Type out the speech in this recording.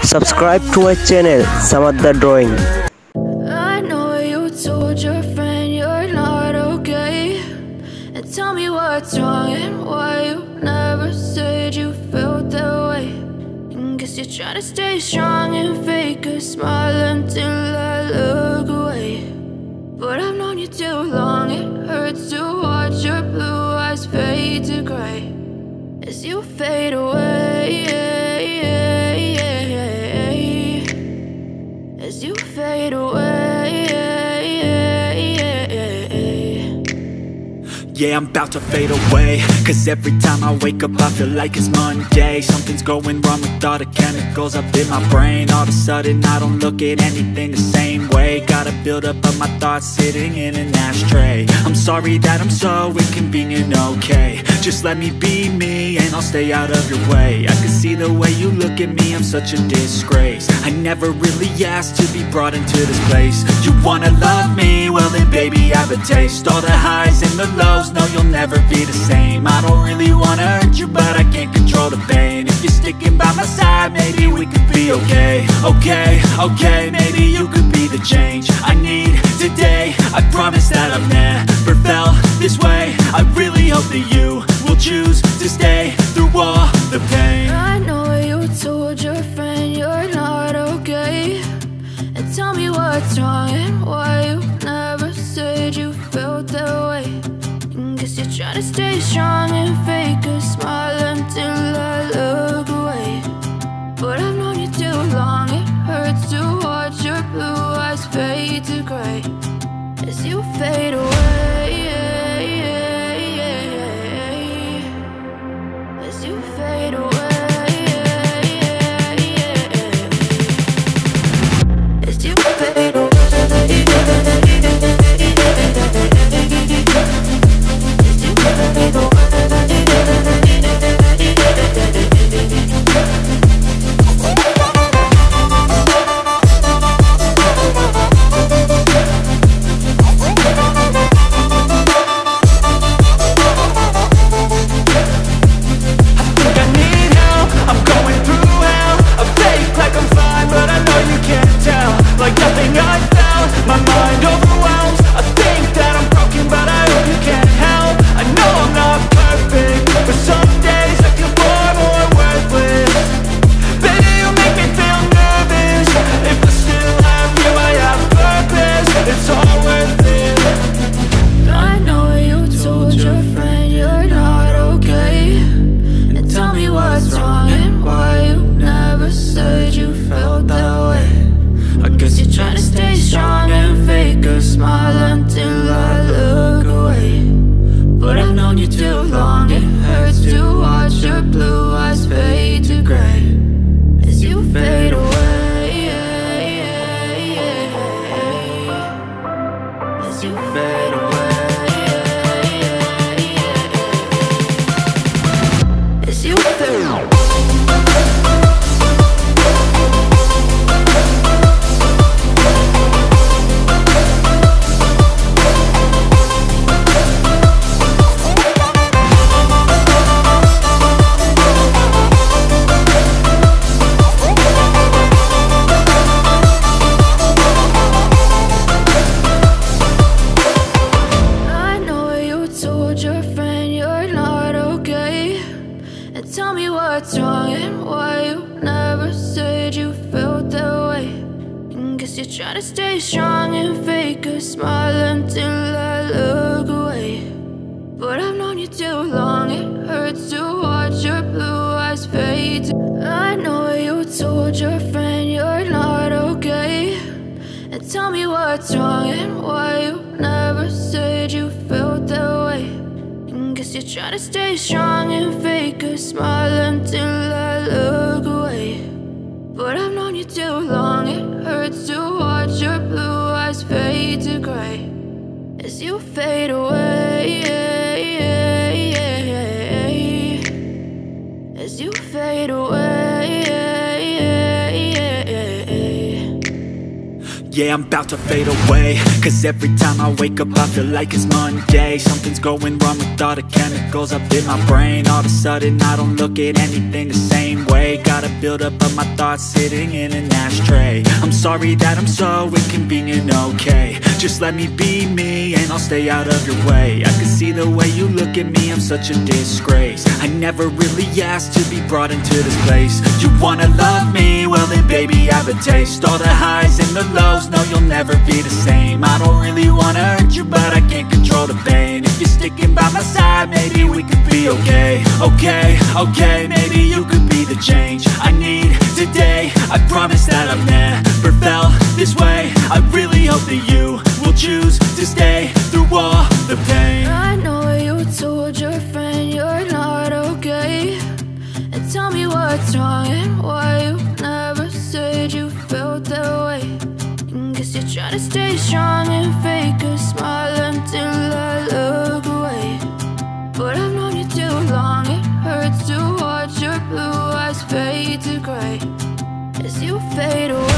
Subscribe to my channel, Samadda Drawing. I know you told your friend you're not okay, and tell me what's wrong and why you never said you felt that way. And guess you're trying to stay strong and fake a smile until I look away. But I've known you too long, it hurts to watch your blue eyes fade to gray as you fade away, as you fade away. Yeah, I'm about to fade away, cause every time I wake up I feel like it's Monday. Something's going wrong with all the chemicals up in my brain. All of a sudden I don't look at anything the same way. Gotta build up of my thoughts sitting in an ashtray. I'm sorry that I'm so inconvenient, okay. Just let me be me and I'll stay out of your way. I can see the way you look at me, I'm such a disgrace. I never really asked to be brought into this place. You wanna love me? Well then baby I have a taste. All the highs and the lows, no, you'll never be the same. I don't really wanna hurt you, but I can't control the pain. If you're sticking by my side, maybe we could be okay. Okay, maybe you could be the change I need today. I promise that I've never felt this way. I really hope that you will choose to stay through all the pain. I know you told your friend you're not okay, and tell me what's wrong and why you never said you felt that way. Guess you're trying to stay strong and fake a smile until I look away. But I've known you too long, it hurts to watch your blue eyes fade to gray as you fade away, as you fade away, as you fade away. Tell me what's wrong and why you never said you felt that way. And guess you're trying to stay strong and fake a smile until I look away. But I've known you too long, it hurts to watch your blue eyes fade. I know you told your friend you're not okay, and tell me what's wrong and why you never said you felt that way. Guess you're trying to stay strong and fake a smile until I look away. But I've known you too long, it hurts to watch your blue eyes fade to gray as you fade away, as you fade away. yeah, I'm about to fade away. Cause every time I wake up I feel like it's Monday. Something's going wrong with all the chemicals up in my brain. All of a sudden I don't look at anything the same way. Gotta build up of my thoughts sitting in an ashtray. I'm sorry that I'm so inconvenient, okay. Just let me be me and I'll stay out of your way. I can see the way you look at me, I'm such a disgrace. I never really asked to be brought into this place. You wanna love me? Well then baby have a taste. All the highs and the lows, no you'll never be the same. I don't really wanna hurt you but I can't control the pain. If you're sticking by my side maybe we could be okay. Okay, maybe you could be the change I need today. I promise that I've never felt this way. I really hope that you will choose to stay through all the pain. I know you told your friend you're not okay, and tell me what's wrong and why you never said you felt that way. And guess you're trying to stay strong and fake a smile until I look away. But I've known you too long, it hurts to watch your blue eyes fade to gray as you fade away.